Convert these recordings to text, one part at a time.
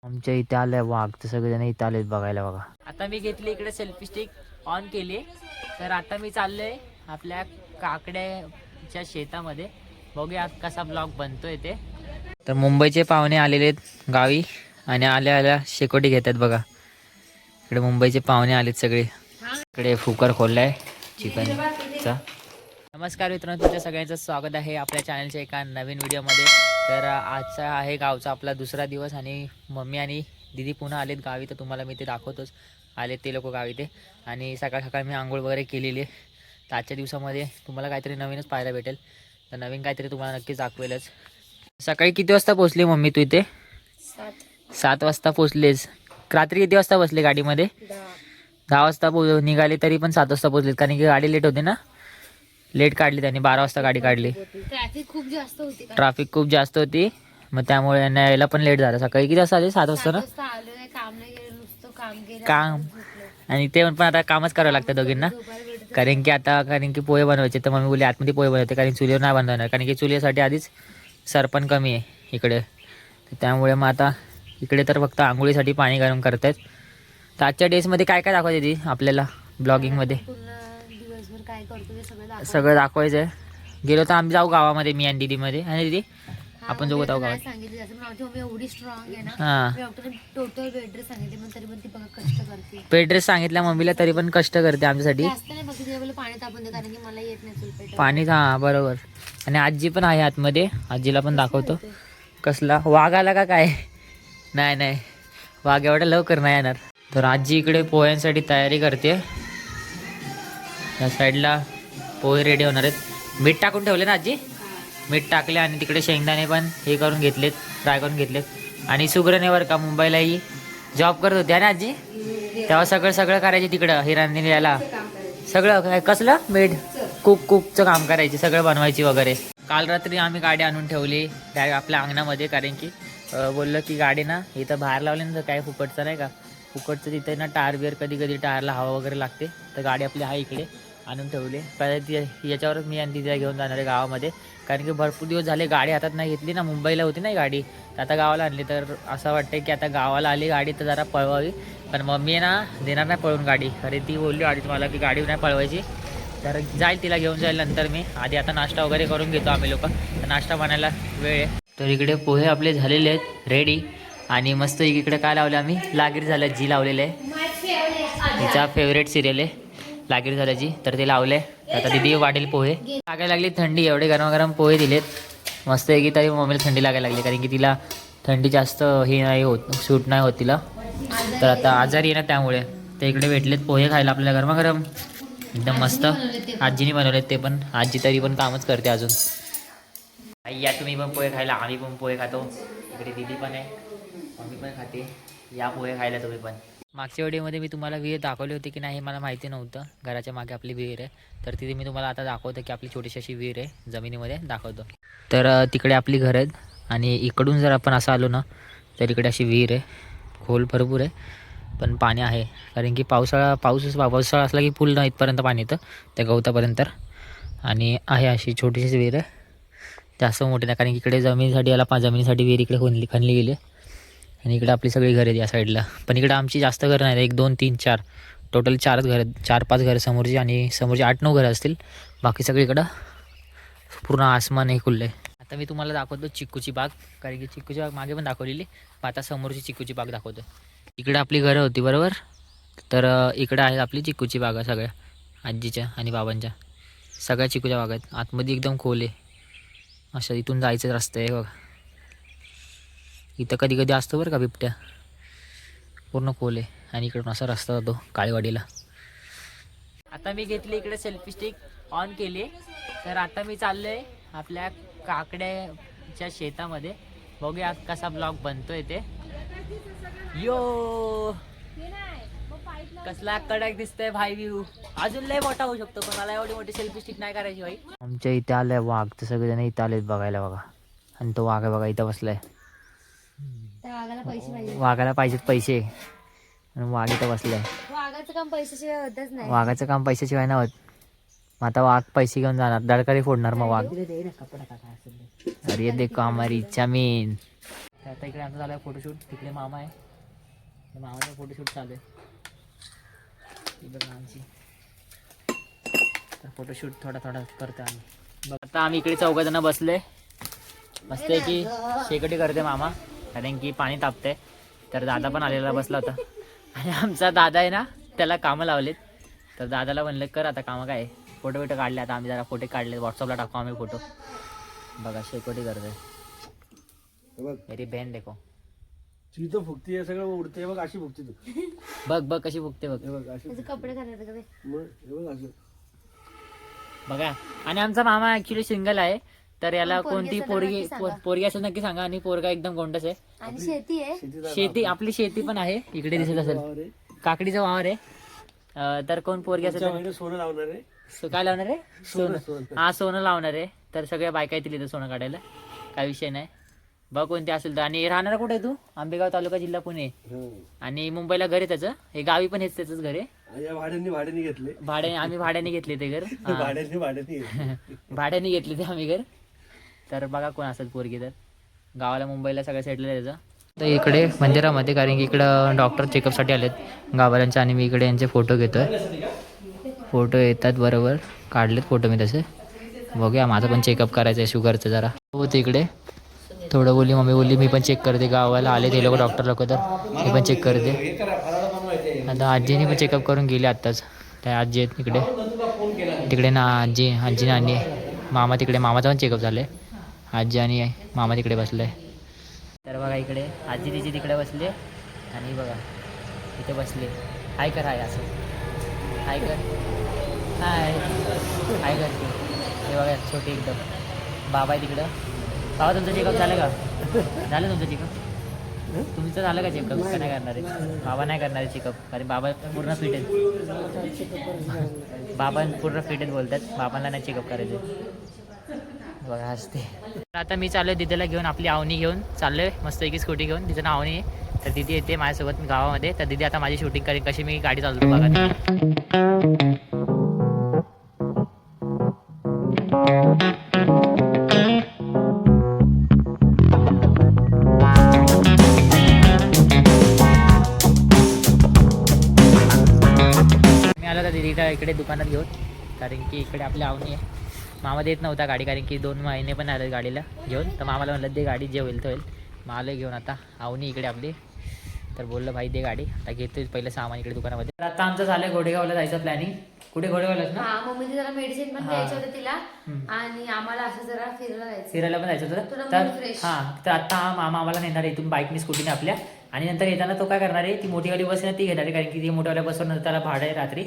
आमच्या इथे आलंय वाघ, तर सगळेजण इथे आलेत बघायला बघा. आता मी घेतली इकडे सेल्फी स्टिक ऑन केली. तर आता मी चाललोय आपल्या काकड्याच्या शेतामध्ये. बघूया कसा ब्लॉग बनतोय ते. तर मुंबईचे पाहुणे आलेले आहेत गावी आणि आल्या आल्या शेकोटी घेतात बघा. इकडे मुंबईचे पाहुणे आलेत सगळे. इकडे फुकर खोललाय चिकनचा. नमस्कार मित्रांनो, तुमच्या सगळ्यांचं स्वागत आहे आपल्या चॅनलच्या एका नवीन व्हिडिओमध्ये. तर आजचा आहे गावचा आपला दुसरा दिवस आणि मम्मी आणि दीदी पुन्हा आलेत गावी. तर तुम्हाला मी ते दाखवतोच. आलेत ते लोक गावी ते. आणि सकाळ सकाळ मी आंघोळ वगैरे केलेली आहे. तर आजच्या दिवसामध्ये तुम्हाला काहीतरी नवीनच पाहायला भेटेल. तर नवीन काहीतरी तुम्हाला नक्कीच दाखवेलच. सकाळी किती वाजता पोहोचली मम्मी तू इथे? 7 वाजता पोहोचलेस. रात्री किती वाजता बसले गाडीमध्ये? 10 वाजता निघाले, तरी पण 7 वाजता पोहोचलेत कारण की गाडी लेट होती ना. लेट काढली त्यांनी, 12 वाजता गाडी काढली. ट्रॅफिक खूप जास्त होती मग त्यामुळे यांना यायला पण लेट झाला. सकाळी किती वाजता आले? 7 वाजता ना. काम आणि ते पण आता कामच करावं लागतं दोघींना. कारण की पोहे बनवायचे. तर मम्मी बोलली आतमध्ये पोहे बनवते कारण चुलीवर नाही बनवणार. कारण की चुलीसाठी आधीच सरपण कमी आहे इकडे. त्यामुळे मग आता इकडे तर फक्त आंघोळीसाठी पाणी गरम करतायत. तर आजच्या डेजमध्ये काय काय दाखवायचं ती आपल्याला ब्लॉगिंगमध्ये? सगळं दाखवायचं आहे. गेलो तर आम्ही जाऊ गावामध्ये, मी आणि दीदीमध्ये. आणि दीदी आपण जाऊ गावात. हां, बेड रेस्ट सांगितलं मम्मीला, तरी पण कष्ट करते आमच्यासाठी. पाणी. हां बरोबर. आणि आजी पण आहे आतमध्ये, आजीला पण दाखवतो. कसला वाघ आला का काय? नाही नाही, वाघ एवढा लवकर नाही येणार. तर आजी इकडे पोह्यांसाठी तयारी करते. या साईडला पोहे रेडी होणार आहेत. मीठ टाकून ठेवले ना आजी? मीठ टाकले आणि तिकडे शेंगदाणे पण हे करून घेतलेत, फ्राय करून घेतलेत. आणि सुग्रणेवर का मुंबईलाही जॉब करत होत्या ना आजी, तेव्हा सगळं करायचे तिकडं हिरांनी याला. सगळं काय कसलं मेड कुकचं काम करायचे, सगळं बनवायची वगैरे. काल रात्री आम्ही गाडी आणून ठेवली आपल्या अंगणामध्ये. कारण की बोललं की गाडी ना इथं बाहेर लावली ना तर काय फुकटचं नाही का, फुकटचं तिथे ना टायर बिअर कधी टायरला हवा वगैरे लागते. तर गाडी आपली आहे इकडे आणून ठेवली. पहिले याच्यावरच मी आणि तिला घेऊन जाणार आहे गावामध्ये. कारण की भरपूर दिवस झाले गाडी हातात नाही घेतली ना. मुंबईला होती ना गाडी, तर आता गावाला आणली. तर असं वाटतं की आता गावाला आली गाडी तर जरा पळवावी. पण मम्मी आहे ना देणार नाही पळवून गाडी. अरे ती बोलली आधीच मला की गाडी नाही पळवायची. तर जाईल, तिला घेऊन जाईल नंतर मी. आधी आता नाश्ता वगैरे करून घेतो आम्ही लोक. तर नाश्ता बनायला वेळ आहे. तर इकडे पोहे आपले झालेले आहेत रेडी. आणि मस्त इकडे काय लावले आम्ही? लागीर झालं जी लावलेलं आहे. तिचा फेवरेट सिरियल आहे लागीर झाल्याची, तर ते लावले. आता दीदी वाढेल पोहे. लागायला लागली थंडी, एवढे गरम पोहे दिलेत मस्त आहे की. तरी मम्मीला थंडी लागायला लागली कारण की तिला थंडी जास्त हे नाही होत, सूट नाही होत तिला. तर आता आजारी आहे ना त्यामुळे. तर इकडे भेटलेत पोहे खायला आपल्याला गरमागरम एकदम मस्त. आजीने बनवलेत ते पण. आजी तरी पण कामच करते अजून. या तुम्ही पण पोहे खायला, आम्ही पण पोहे खातो. इकडे दीदी पण आहे, मम्मी पण खाते. या पोहे खायला तुम्ही पण. मागच्या व्हिडिओमध्ये मी तुम्हाला विहीर दाखवली होती की नाही मला माहिती नव्हतं. घराच्या मागे आपली विहीर आहे. तर तिथे मी तुम्हाला आता दाखवतो की आपली छोटीशी अशी विहीर आहे, जमिनीमध्ये दाखवतो. तर तिकडे आपली घर आहेत. आणि इकडून जर आपण असं आलो ना तर इकडे अशी विहीर आहे. खोल भरपूर आहे पण पाणी आहे. कारण की पावसाळा असला की फुल इथपर्यंत पाणी येतं त्या गवतापर्यंत. आणि आहे अशी छोटीशीच विहीर आहे, जास्त मोठी नाही. कारण की इकडे जमिनीसाठी विहीर इकडे खणली गेली. आणि इकडे आपली सगळी घरं आहेत या साईडला. पण इकडे आमची जास्त घरं नाही, 1 2 3 4 टोटल 4च घरं, 4-5 घरं समोरची. आणि समोरची 8-9 घरं असतील. बाकी सगळी इकडं पूर्ण आसमान हे खुल्लं आहे. आता मी तुम्हाला दाखवतो चिक्कूची बाग. कारण की चिक्कूची बाग मागे पण दाखवलेली, पण आता समोरची चिक्कूची बाग दाखवतो. इकडे आपली घरं होती बरोबर. तर इकडे आहे आपली चिक्कूची बागा सगळ्या आजीच्या आणि बाबांच्या. सगळ्या चिक्कूच्या बागा आहेत. आतमध्ये एकदम खोल आहे. असं इथून जायचं रस्ता आहे बघा. इथं कधी असतो बरं का बिबट्या, पूर्ण खोल आहे. आणि इकडून असा रस्ता जातो काळेवाडीला. आता मी घेतली इकडे सेल्फी स्टिक ऑन केली. तर आता मी चाललोय आपल्या काकड्याच्या शेतामध्ये. बघूया कसा ब्लॉग बनतोय ते. यो कसला कडक दिसतंय भाई व्ह्यू. अजून लय मोठा होऊ शकतो पण मला एवढी मोठी सेल्फी स्टिक नाही करायची भाई. आमच्या इथे आलाय वाघ, तर सगळेजण इथे आलेत बघायला बघा. आणि तो वाघ आहे बघा इथं बसलाय. वाघाला पाहिजेत पैसे आणि वाघ इथं बसलाय. वाघाचं काम पैशाशिवाय नाही होत. मग आता वाघ पैसे घेऊन जाणार, दडकारी फोडणार मग वाघ. अरे देखो हमारी जमीन. आता इकडे आमचा झाला फोटोशूट. तिकडे मामा आहे, मामाचा फोटोशूट चालू आहे. आमची फोटोशूट थोडा करतो आम्ही. बघ आता आम्ही इकडे 4 जण बसले. मस्त आहे की शेकोटी करते मामा, कारण की पाणी तापते. तर दादा पण आलेला बसला होता. आणि आमचा दादा आहे ना, त्याला कामं लावलेत. तर दादाला म्हणलं कर आता कामं काय. फोटो बिटो काढले. आता आम्ही जरा फोटो काढले, व्हॉट्सअपला टाकू आम्ही फोटो. बघा शेकोटी करतोय. मेरी बहन देखो. ती तर फुगती सगळं उडते बघ, अशी फुगते तू. बघ कशी फुगते बघ. कपडे घालायचे बघा. आणि आमचा मामा ऍक्च्युली सिंगल आहे. तर याला कोणती पोरगी असं नक्की सांगा. आणि पोरगा एकदम गोंडस आहे. आणि शेती आहे. शेती आपली शेती पण आहे. इकडे दिसत असेल काकडीचा वावर आहे. तर कोण पोरगी असेल सोनं लावणार आहे. काय लावणार आहे? सोनं. हा सोनं लावणार आहे. तर सगळ्या बायका येतील इथं सोनं काढायला, काय विषय नाही. बघ कोणती असेल तर. आणि राहणार कुठे आहे तू? आंबेगाव तालुका जिल्हा पुणे. आणि मुंबईला घर आहे त्याचं. हे गावी पण हेच त्याचंच घर आहे. भाड्याने घेतले. आम्ही भाड्याने घेतले ते घर. भाड्याने घेतले ते आम्ही घर. तर बघा कोण असेल पोरगी तर. गावाला मुंबईला सगळं सेटल आहे त्याचं. तर इकडे मंदिरामध्ये, कारण की इकडं डॉक्टर चेकअपसाठी आलेत गावाल्यांचे. आणि मी इकडे यांचे फोटो घेतोय. फोटो येतात बरोबर, काढलेत फोटो मी तसे. बघूया माझं पण चेकअप करायचं आहे शुगरचं जरा. हो तिकडे थोडं बोलली मम्मी, बोलली मी पण चेक करते. गावाला आले ते लोक डॉक्टर लोक, तर मी पण चेक करते. आता आजीने पण चेकअप करून गेले आत्ताच. त्या आजी आहेत इकडे. तिकडे ना आजी नानी मामा तिकडे. मामाचा पण चेकअप झालं आहे. आजी आणि मामा तिकडे बसलं आहे. तर बघा इकडे आजी तिची तिकडे बसले. आणि बघा इथे बसले. हाय कर. हाय असं हाय कर. हाय हाय करते. हे बघा छोटी एकदम. बाबा आहे तिकडं. बाबा तुमचं चेकअप झालं का? झालं तुमचं चेकअप? तुमचं झालं का चेकअप? का नाही करणार आहे? बाबा नाही करणार आहे चेकअप, कारण बाबा पूर्ण फिट आहेत. बाबा पूर्ण फिट आहेत बोलतात. बाबांना नाही चेकअप करायचं. बघा हसते. आता मी चाललो आहे दिदीला घेऊन. आपली आवनी घेऊन चाललो आहे मस्त एक स्कूटी घेऊन. तिचं नाव आवनी आहे. तर दिदी येते माझ्यासोबत गावामध्ये. तर दिदी आता माझी शूटिंग करेन कशी मी गाडी चालवतो बघा. इकडे दुकानात घेऊन, कारण की इकडे आपल्या आवनी आहे. मामा देत नव्हता गाडी, कारण की 2 महिने पण आले गाडीला घेऊन. तर मामाला म्हणलं दे गाडी, जे होईल तो होईल. माला घेऊन आता आवनी इकडे आपली. तर बोललं भाई दे गाडी. आता घेतोय पहिलं सामान इकडे दुकानामध्ये. तर आता आमचं झालं घोडेगावला जायचं प्लॅनिंग. कुठे घोडेगावलाच ना? हां, मम्मीने जरा मेडिसिन पण द्यायचं होतं तिला. आणि आम्हाला असं जरा फिरायला पण जायचं होतं. तर हां, तर आता मामा आम्हाला नेणार आहे इथून बाईकने स्कूटीने आपल्या. आणि नंतर येताना तो काय करणार आहे, ती मोठी गाडी बस आहे ना ती घेणार आहे, कारण की ती मोठ्यावाल्या बसवर नंतर त्याला भाडं आहे रात्री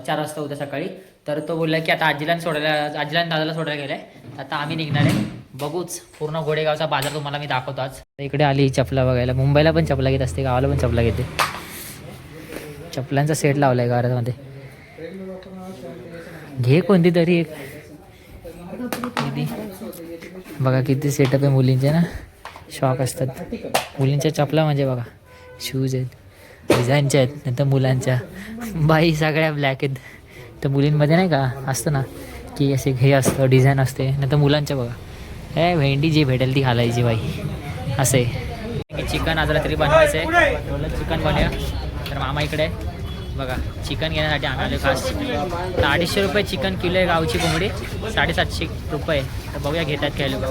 4 वाजता उद्या सकाळी. तर तो बोलला की आता आजीला आणि दादाला सोडायला गेलाय. आता आम्ही निघणार आहे. बघूच पूर्ण घोडेगावचा बाजार तुम्हाला मी दाखवतो आज. इकडे आली चपला बघायला. मुंबईला पण चपला घेत असते, गावाला पण चपला घेते. चपलांचा सेट लावलाय घरामध्ये. घे कोणती तरी एक. बघा किती सेटअप आहे मुलींचे ना. शॉक असतात मुलींच्या चपला म्हणजे. बघा शूज आहेत, डिझाईनच्या आहेत, नंतर मुलांच्या. बाई सगळ्या ब्लॅक आहेत. तर मुलींमध्ये नाही का असतं ना की असे हे असतं, डिझाईन असते. नंतर मुलांच्या बघा हे भेंडी जी भेटेल ती घालायची बाई. असे चिकन आज रात्री बनवायचं आहे. चिकन बनवूया. तर मामा इकडे बघा चिकन घेण्यासाठी आम्ही आलो खास. 250 रुपये चिकन किलो आहे. गावची कोंबडी 750 रुपये. तर बघूया घेतात काय लोक.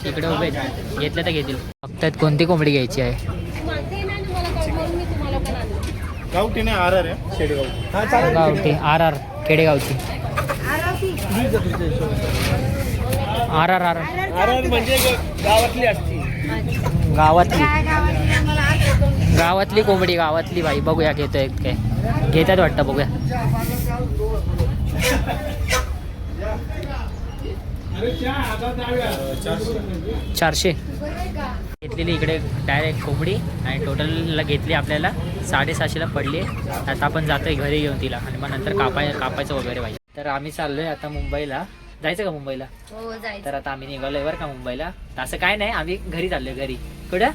इकडे उभे घेतलं तर घेतील. फक्त कोणती कोंबडी घ्यायची आहे? गावठी नाही, आर आहे शेडेगाव. गावठी RR खेडेगावची. आर म्हणजे गावातली असती. गावातली कोंबडी, गावातली बाई. बघूया घेतोय काय, घेतात वाटतं. बघूया. 400 घेतलेली इकडे डायरेक्ट कोंबडी. आणि टोटलला घेतली आपल्याला 750ला पडली. आता आपण जातोय घरी घेऊन तिला. आणि मग नंतर कापायचं वगैरे पाहिजे. तर आम्ही चाललोय आता मुंबईला. जायचं का मुंबईला? हो जायचं. तर आता आम्ही निघालोय बरं का मुंबईला. असं काय नाही, आम्ही घरी चाललोय. घरी कुठं?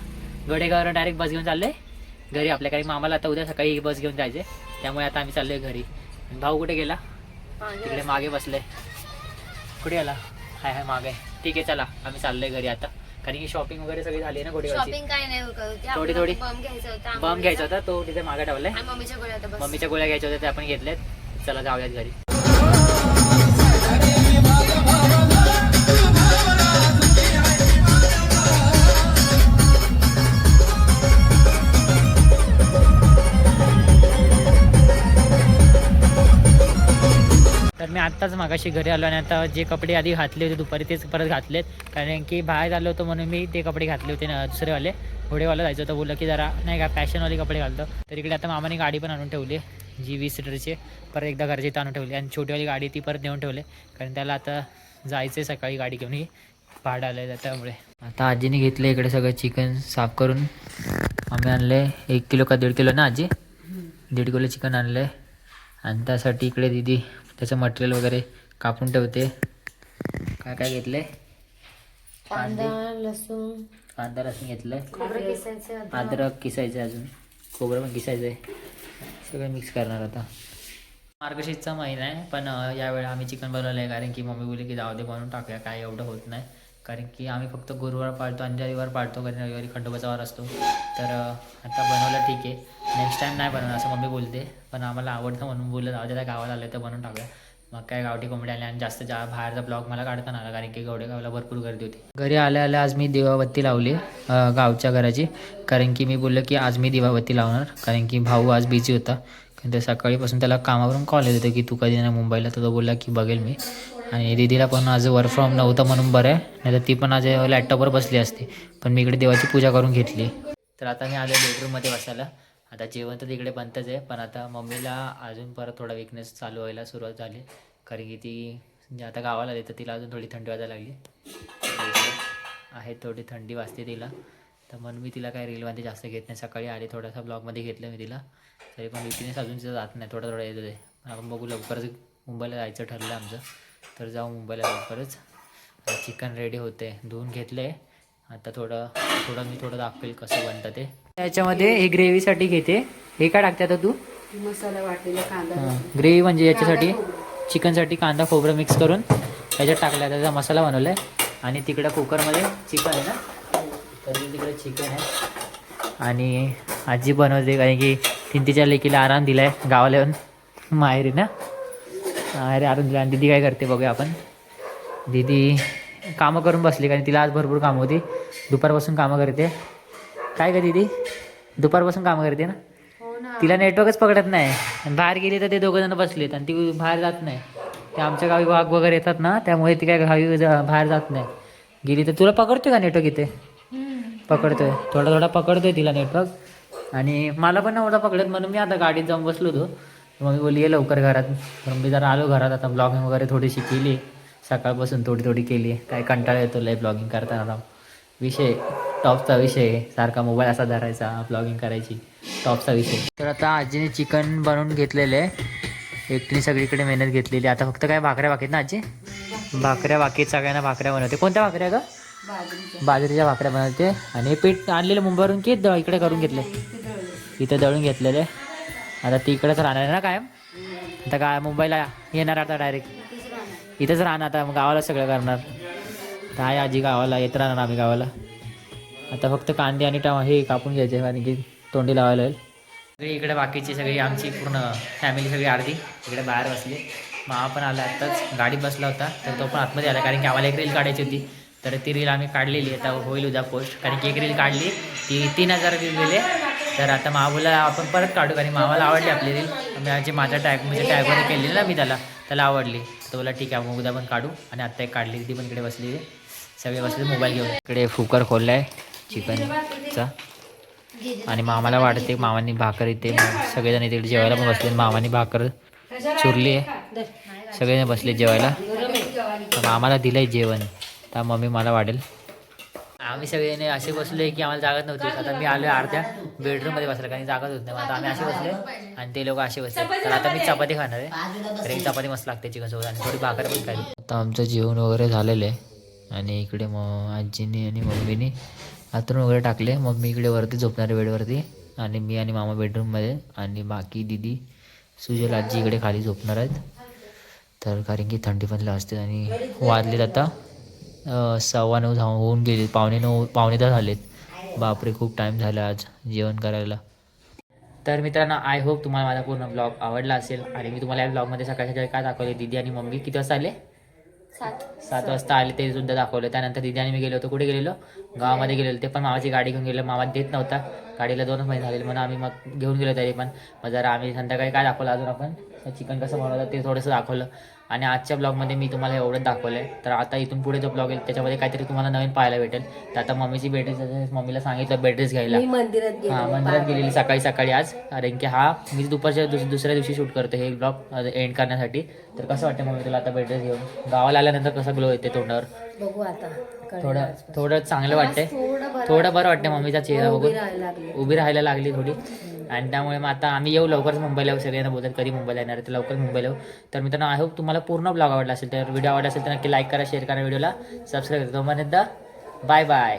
घोडेगाववर डायरेक्ट बस घेऊन चाललोय घरी आपल्या. काही मामाला आता उद्या सकाळी बस घेऊन जायचे, त्यामुळे आता आम्ही चाललोय घरी. भाऊ कुठे गेला? तिकडे मागे बसले. कुठे गेला? हाय मागे. ठीक आहे चला आम्ही चाललोय घरी आता. कारण की शॉपिंग वगैरे सगळी झाली आहे ना घोडेगावची. शॉपिंग काय नाही करू ते थोडी- आपल्याला बम घ्यायचा होता बम घ्यायचा होता तो तिथे मागे ठेवलाय. आणि मम्मीच्या गोळ्या होत्या बस. मम्मीच्या गोळ्या घ्यायच्या होत्या त्या आपण घेतल्यात. चला जाऊयात घरी. तर मी आत्ताच मागाशी घरी आलो आणि आता जे कपडे आधी घातले होते दुपारी तेच परत घातलेत. कारण की बाहेर आलो होतो म्हणून मी ते कपडे घातले होते ना दुसरेवाले. घोडेवाला जायचं होतं, बोललं की जरा नाही का फॅशनवाले कपडे घालतो. तर इकडे आता मामाने गाडी पण आणून ठेवली जी 20 सीटरची. परत एकदा घरची इथं आणून ठेवली आणि छोटीवाली गाडी ती परत नेऊन ठेवली. कारण त्याला आता जायचं आहे सकाळी गाडी घेऊन, ही भाडं आलं आहे त्यामुळे. आता आजीने घेतलं इकडे सगळं चिकन साफ करून. आम्ही आणलं आहे 1 किलो का 1.5 किलो ना आजी? 1.5 किलो चिकन आणलं आहे. आणि त्यासाठी इकडे दीदी त्याचं मटेरियल वगैरे कापून ठेवते. काय काय घेतलंय? कांदा लसूण कांदा लसूण घेतलंय, खोबरं किसायचं, अद्रक किसायचं, अजून खोबरं पण किसायचं आहे. सगळं मिक्स करणार आता. मार्गशीर्षचा महिना आहे पण यावेळी आम्ही चिकन बनवलं आहे. कारण की मम्मी बोलली की जाऊ दे बनवून टाकूया, काय एवढं होत नाही. कारण की आम्ही फक्त गुरुवार पाळतो आणि रविवार पाळतो, कारण रविवारी खंडोबाचा वार असतो. तर आता बनवलं ठीक आहे, नेक्स्ट टाईम नाही बनवणार असं मम्मी बोलते. पण आम्हाला आवडतं म्हणून बोललं जाऊ दे, त्या गावाला आलं तर बनवून टाकूया. मग काय गावठी कोंबडी आले आणि जास्त बाहेरचा ब्लॉग मला काढता आला कारण की घोडेगावला भरपूर गर्दी होती. घरी आल्या आल्या आज मी दिवाबत्ती लावली गावच्या घराची. कारण की मी बोललो की आज मी दिवाबत्ती लावणार, कारण की भाऊ आज बिझी होता. कारण ते सकाळीपासून त्याला कामावरून कॉल येत होते की तू कधी येणार मुंबईला. तर तो बोलला की बघेल मी. आणि दीदीला पण आज वर्क फ्रॉम नव्हतं म्हणून बरं आहे, नाही तर ती पण आज लॅपटॉपवर बसली असते. पण मी इकडे देवाची पूजा करून घेतली. तर आता मी आलो बेडरूममध्ये बसायला. आता जेवण तर तिकडे बनतच आहे, पण आता मम्मीला अजून परत थोडा विकनेस चालू व्हायला सुरुवात झाली. कारण की ती आता गावाला आली तर तिला अजून थोडी थंडी वाजायला लागली आहे. थोडी थंडी वाजते तिला. तर म्हणून मी तिला काय रीलमध्ये जास्त घेत नाही. सकाळी आली थोडासा ब्लॉगमध्ये घेतलं मी तिला, तरी पण विकनेस अजून तिथं जात नाही, थोडं येत होते. आपण बघू, लवकरच मुंबईला जायचं ठरलं आमचं, तर जाऊ मुंबईला लवकरच. चिकन रेडी होते, धुवून घेतलं आहे. आता थोडं दाखवेल कसं बनतं ते. त्याच्यामध्ये हे ग्रेव्हीसाठी घेते. हे काय टाकते आता तू? मसाला वाटलेला कांदा. ग्रेव्ही म्हणजे याच्यासाठी चिकनसाठी कांदा खोबरं मिक्स करून याच्यात टाकला, त्याचा मसाला बनवला आहे. आणि तिकडं कुकरमध्ये चिकन आहे ना, तर तिकडे चिकन आहे. आणि आजी बनवते कारण की तिच्या लेकीला आराम दिला आहे गावाला येऊन. माहेरी ना, माहेरी आराम दिला. आणि दीदी काय करते बघूया आपण. दीदी कामं करून बसली, कारण तिला आज भरपूर कामं होती. दुपारपासून कामं करते. काय का दीदी, दुपारपासून कामं करते ना. तिला नेटवर्कच पकडत नाही. आणि बाहेर गेली तर ते दोघंजण बसलेत आणि ती बाहेर जात नाही. ते आमच्या गावी वाघ वगैरे येतात ना, त्यामुळे ती काय गावी बाहेर जात नाही. गेली तर तुला पकडतोय का नेटवर्क इथे? पकडतोय, थोडा पकडतोय तिला नेटवर्क. आणि मला पण नव्हता पकडत, म्हणून मी आता गाडीत जाऊन बसलो होतो. मग मी बोलली ये लवकर घरात. म्हणून मी जरा आलो घरात. आता ब्लॉगिंग वगैरे थोडीशी केली सकाळपासून, थोडी केली. काय कंटाळा येतो लय ब्लॉगिंग करताना. विषय टॉपचा विषय, सारखा मोबाईल असा धरायचा, ब्लॉगिंग करायची, टॉपचा विषय. तर आता आजीने चिकन बनवून घेतलेलं आहे. एकटीने सगळीकडे मेहनत घेतलेली. आता फक्त काय भाकऱ्या बाकीत ना आजी? भाकऱ्या बाकीत, सगळ्यांना भाकऱ्या बनवते. कोणत्या भाकऱ्या ग? बाजरीच्या भाकऱ्या बनवते. आणि पीठ आणलेलं मुंबईवरून की इकडे करून घेतले? इथं दळून घेतलेलं आहे. आता ती इकडेच राहणार आहे ना कायम? आता काय मुंबईला येणार आता डायरेक्ट? इथंच राहणार आता, मग गावाला सगळं करणार. तर आहे आजी गावाला, येत राहणार आम्ही गावाला. आता फक्त कांदे आणि हे कापून घ्यायचे, कारण की तोंडी लावायला येईल. सगळी इकडे बाकीची सगळी आमची पूर्ण फॅमिली सगळी अर्धी इकडे बाहेर बसली. मामा पण आला आत्ताच, गाडीत बसला होता, तर तो पण आतमध्ये आला. कारण की आम्हाला एक रील काढायची होती, तर ती रील आम्ही काढलेली. आता होईल उद्या पोस्ट, कारण की एक रील काढली ती 3000 व्ह्यूज गेले. तर आता मामाला आपण परत काढू, कारण मामाला आवडली आपली रील. म्हणजे माझ्या टॅगमध्ये केलेली ना मी, त्याला आवडली. तर बोला ठीक आहे, मग उद्या पण काढू. आणि आत्ता एक काढली, ती पण इकडे बसली, सगळे बसले मोबाईल घेऊन. इकडे कुकर खोलला आहे चिकनचा. आणि मामाला वाढते, मामानी भाकर इथे, सगळेजण इथे जेवायला पण बसले. मामानी भाकर चुरली आहे, सगळेजण बसले जेवायला. मामाला दिलं आहे जेवण, तर मम्मी मला वाढेल. आम्ही सगळेजण असे बसले की आम्हाला जागत नव्हती. आता मी आलो अर्ध्या बेडरूममध्ये बसला, कारण जागत होत नाही. आता आम्ही असे बसले आणि ते लोक असे बसले. तर आता मी चपाती खाणार आहे, तर एक चपाती मस्त लागते चिकनसोबत, आणि थोडी भाकर पण खाली. आता आमचं जेवण वगैरे झालेलं आहे. आणि इकडे मग आजीने आणि मम्मीने आतून वगैरे टाकले. मम्मी इकडे वरती झोपणार आहे बेडवरती, आणि मी आणि मामा बेडरूममध्ये, आणि बाकी दीदी सुजल आजी इकडे खाली झोपणार आहेत. तर कारण की थंडी पण असते. आणि वाजलेत आता 9:15 होऊन गेले, 9:45 9:10 झालेत. बापरे खूप टाईम झाला आज जेवण करायला. तर मित्रांनो आय होप तुम्हाला माझा पूर्ण ब्लॉग आवडला असेल. आणि मी तुम्हाला या ब्लॉगमध्ये सकाळी सकाळी काय दाखवले, दीदी आणि मम्मी किती वाजता आले, 7 वाजता आले ते सुद्धा दाखवलं. त्यानंतर दीदी आणि मी गेलो होतो, कुठे गेलेलो, गावामध्ये गेलेलो. ते पण मामाची गाडी घेऊन गेलो, मामा देत नव्हता, गाडीला 2 महिने झालेले म्हणून आम्ही मग घेऊन गेलो. तरी पण मग जरा आम्ही संध्याकाळी काय दाखवलं अजून आपण चिकन कसं बनवलं ते थोडंसं दाखवलं. आणि आजच्या ब्लॉगमध्ये मी तुम्हाला एवढंच दाखवलं आहे. तर आता इथून पुढे जो ब्लॉग येईल त्याच्यामध्ये काहीतरी तुम्हाला नवीन पाहायला भेटेल. तर आता मम्मीची बेडरेस, मम्मीला सांगितलं बेडरेस घ्यायला, मंदिरात गेलेली सकाळी सकाळी आज. कारण की मी दुपारच्या दुसऱ्या दिवशी शूट करतो हे ब्लॉग एंड करण्यासाठी. तर कसं वाटतं मम्मी तुला आता बेडरेस घेऊन, गावाला आल्यानंतर कसं ग्लो येते तोंडावर, बघू आता थोडं चांगलं वाटतंय, थोडं बरं वाटतं मम्मीचा चेहरा बघून, उभी राहायला लागली थोडी. आणि त्यामुळे मग आता आम्ही येऊ लवकरच मुंबईला येऊ. सगळ्यांना बोलतात कधी मुंबईला येणार आहे, तर लवकर मुंबईला येऊ. तर मित्रांनो आय होप तुम्हाला पूर्ण ब्लॉग आवडला असेल. तर व्हिडिओ आवडला असेल तर नक्की लाईक करा, शेअर करा, व्हिडिओला सबस्क्राईब करा. Bye bye.